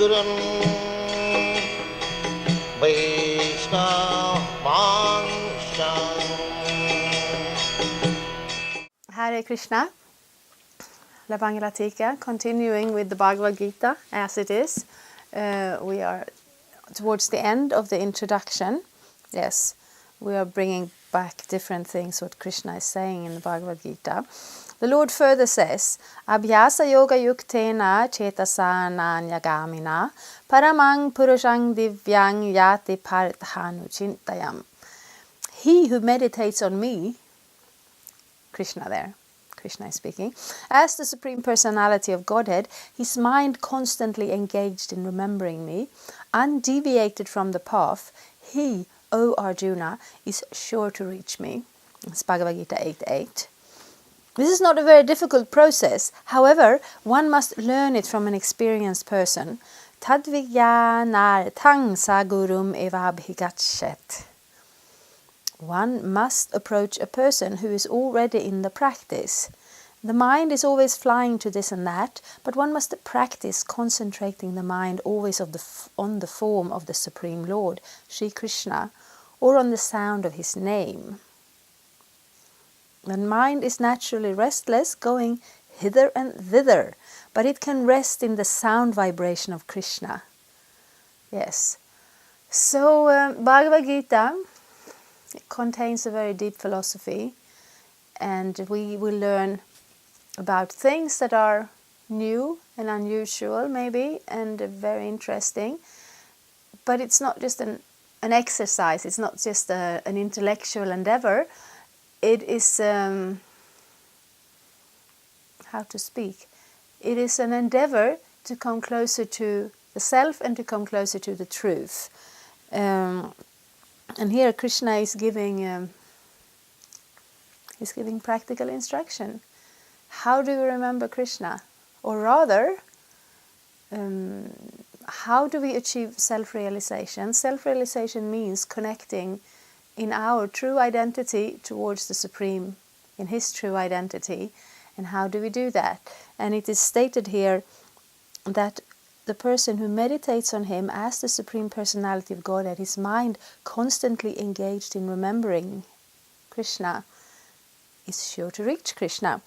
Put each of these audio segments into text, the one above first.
Hare Krishna, La Bangalatika, continuing with the Bhagavad-gita as it is. We are towards the end of the introduction. Yes, we are bringing back different things what Krishna is saying in the Bhagavad-gita. The Lord further says, Abhyasa yoga yuktena chetasana nyagamina paramang purushang divyang yati parthanu chintayam. He who meditates on me, Krishna is speaking, as the Supreme Personality of Godhead, his mind constantly engaged in remembering me, undeviated from the path, he, O Arjuna, is sure to reach me. It's Bhagavad-gita 8.8. This is not a very difficult process. However, one must learn it from an experienced person. Tadvijnanarthang sagurum evabhigachet. One must approach a person who is already in the practice. The mind is always flying to this and that, but one must practice concentrating the mind always on the form of the Supreme Lord, Sri Krishna, or on the sound of his name. The mind is naturally restless, going hither and thither, but it can rest in the sound vibration of Krishna. Yes. So, Bhagavad-gita contains a very deep philosophy, and we will learn about things that are new and unusual maybe, and very interesting. But it's not just an exercise, it's not just an intellectual endeavor. It is, how to speak, it is an endeavor to come closer to the self and to come closer to the truth. And here Krishna is giving practical instruction. How do we remember Krishna? Or rather, how do we achieve self-realization? Self-realization means connecting in our true identity towards the Supreme, in his true identity. And how do we do that? And it is stated here that the person who meditates on him as the Supreme Personality of Godhead, his mind constantly engaged in remembering Krishna, is sure to reach Krishna.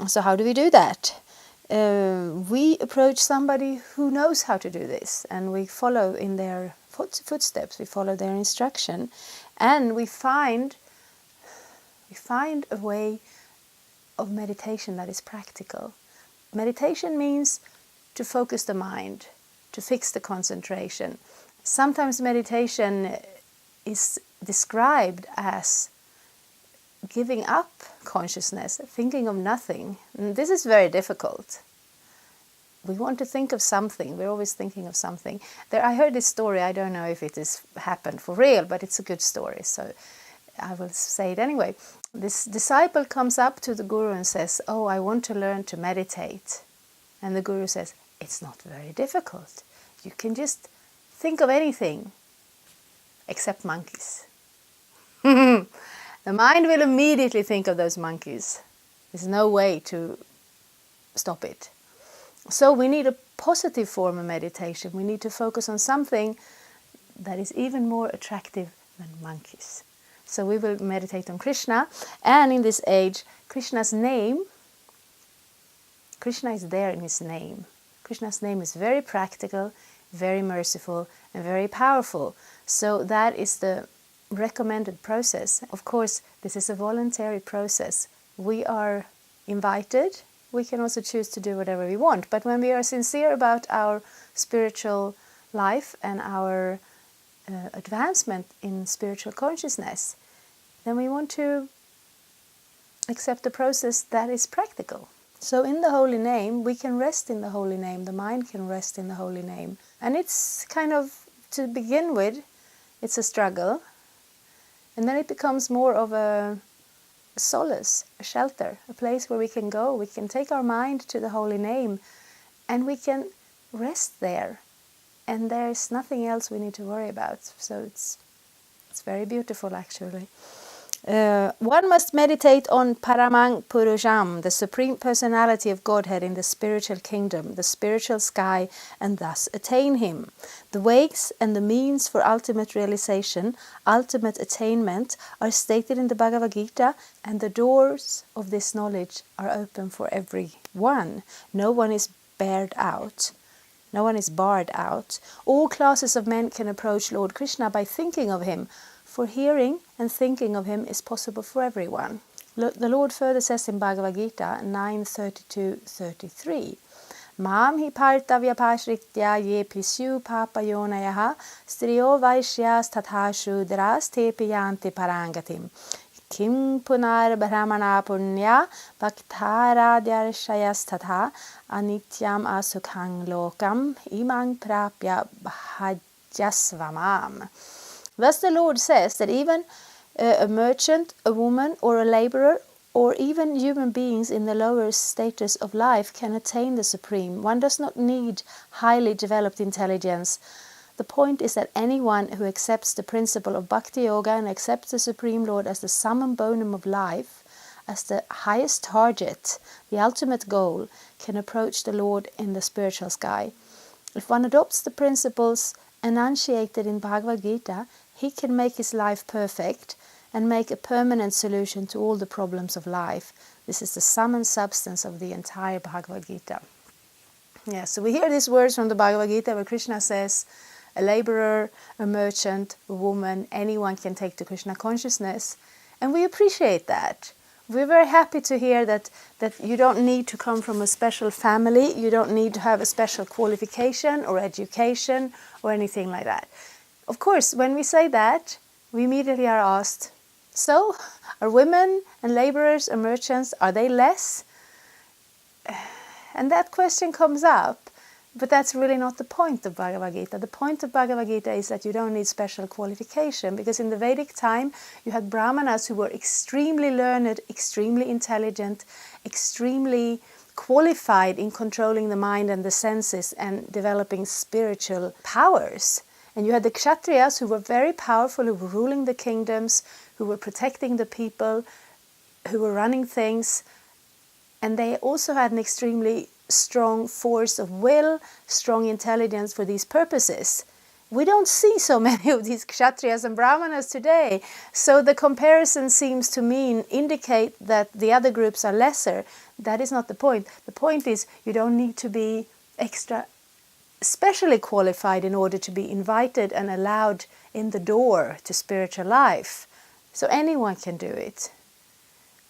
So how do we do that? We approach somebody who knows how to do this, and we follow in their footsteps, we follow their instruction, and we find a way of meditation that is practical. Meditation means to focus the mind, to fix the concentration. Sometimes meditation is described as giving up consciousness, thinking of nothing. And this is very difficult. We want to think of something. We're always thinking of something. I heard this story. I don't know if it has happened for real, but it's a good story, so I will say it anyway. This disciple comes up to the Guru and says, "Oh, I want to learn to meditate." And the Guru says, "It's not very difficult. You can just think of anything except monkeys." The mind will immediately think of those monkeys. There's no way to stop it. So we need a positive form of meditation. We need to focus on something that is even more attractive than monkeys. So we will meditate on Krishna. And in this age, Krishna's name, Krishna is there in his name. Krishna's name is very practical, very merciful, and very powerful. So that is the recommended process. Of course, this is a voluntary process. We are invited. We can also choose to do whatever we want. But when we are sincere about our spiritual life and our advancement in spiritual consciousness, then we want to accept a process that is practical. So in the holy name, we can rest in the holy name. The mind can rest in the holy name. And it's kind of, to begin with, it's a struggle. And then it becomes more of a solace, a shelter, a place where we can go. We can take our mind to the holy name and we can rest there. And there's nothing else we need to worry about. So it's very beautiful, actually. One must meditate on Paramang Purusham, the Supreme Personality of Godhead in the spiritual kingdom, the spiritual sky, and thus attain him. The ways and the means for ultimate realization, ultimate attainment, are stated in the Bhagavad-gita, and the doors of this knowledge are open for everyone. No one is barred out. No one is barred out. All classes of men can approach Lord Krishna by thinking of him, for hearing and thinking of him is possible for everyone. The Lord further says in Bhagavad-gita 9:32-33, Mam hi partavya pashritya ye pisyu papayonayaha striyo vaishyas tatha shudras tepi yanti parangatim kim punar brahmana punya bhaktaradyarshayas tatha anityam asukhang lokam imang prapya bhajasvamam. Thus the Lord says that even a merchant, a woman, or a laborer, or even human beings in the lower status of life can attain the Supreme. One does not need highly developed intelligence. The point is that anyone who accepts the principle of Bhakti Yoga and accepts the Supreme Lord as the summum bonum of life, as the highest target, the ultimate goal, can approach the Lord in the spiritual sky. If one adopts the principles enunciated in Bhagavad-gita, he can make his life perfect and make a permanent solution to all the problems of life. This is the sum and substance of the entire Bhagavad-gita. Yeah, so we hear these words from the Bhagavad-gita where Krishna says, a laborer, a merchant, a woman, anyone can take to Krishna consciousness. And we appreciate that. We're very happy to hear that you don't need to come from a special family, you don't need to have a special qualification or education or anything like that. Of course, when we say that, we immediately are asked, so, are women and laborers and merchants, are they less? And that question comes up, but that's really not the point of Bhagavad-gita. The point of Bhagavad-gita is that you don't need special qualification, because in the Vedic time, you had brahmanas who were extremely learned, extremely intelligent, extremely qualified in controlling the mind and the senses and developing spiritual powers. And you had the kshatriyas who were very powerful, who were ruling the kingdoms, who were protecting the people, who were running things. And they also had an extremely strong force of will, strong intelligence for these purposes. We don't see so many of these kshatriyas and brahmanas today. So the comparison seems to indicate that the other groups are lesser. That is not the point. The point is you don't need to be especially qualified in order to be invited and allowed in the door to spiritual life. So anyone can do it,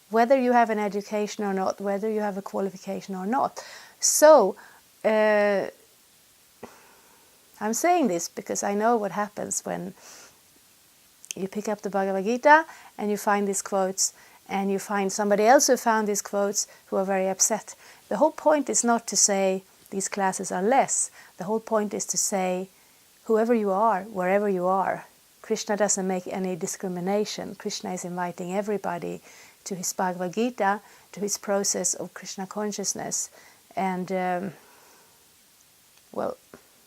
whether you have an education or not, whether you have a qualification or not. So I'm saying this because I know what happens when you pick up the Bhagavad-gita and you find these quotes and you find somebody else who found these quotes who are very upset. The whole point is not to say these classes are less. The whole point is to say, whoever you are, wherever you are, Krishna doesn't make any discrimination. Krishna is inviting everybody to his Bhagavad-gita, to his process of Krishna consciousness. And,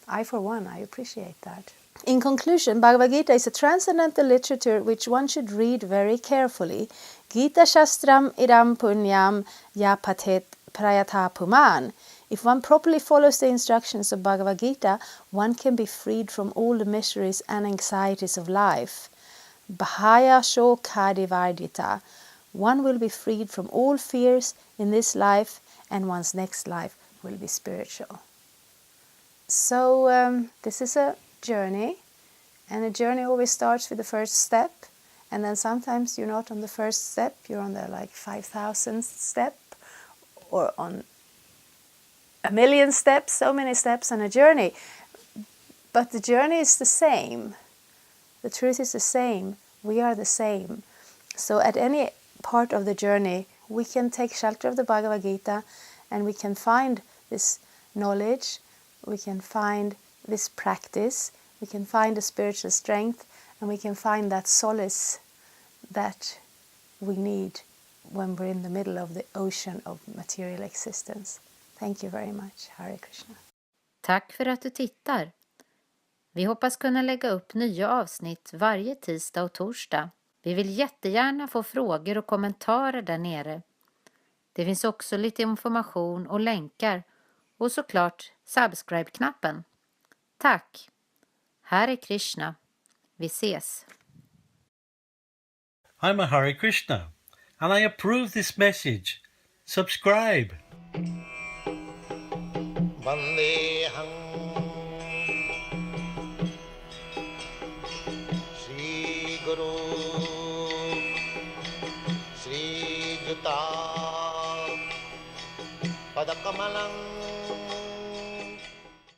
I for one, I appreciate that. In conclusion, Bhagavad-gita is a transcendental literature which one should read very carefully. Gita Shastram idam punyam ya patet prayata puman. If one properly follows the instructions of Bhagavad-gita, one can be freed from all the miseries and anxieties of life. Bhaya shokadi vardita. One will be freed from all fears in this life, and one's next life will be spiritual. So this is a journey, and a journey always starts with the first step, and then sometimes you're not on the first step, you're on the 5,000th step, or on 1,000,000 steps, so many steps on a journey. But the journey is the same. The truth is the same. We are the same. So at any part of the journey, we can take shelter of the Bhagavad-gita, and we can find this knowledge, we can find this practice, we can find the spiritual strength, and we can find that solace that we need when we're in the middle of the ocean of material existence. Thank you very much. Hare Krishna. Tack för att du tittar. Vi hoppas kunna lägga upp nya avsnitt varje tisdag och torsdag. Vi vill jättegärna få frågor och kommentarer där nere. Det finns också lite information och länkar och såklart subscribe-knappen. Tack! Hare Krishna. Vi ses! I'm a Hare Krishna, and I approve this message. Subscribe. Vandeham Shri Guru Shri Juta Padakamalang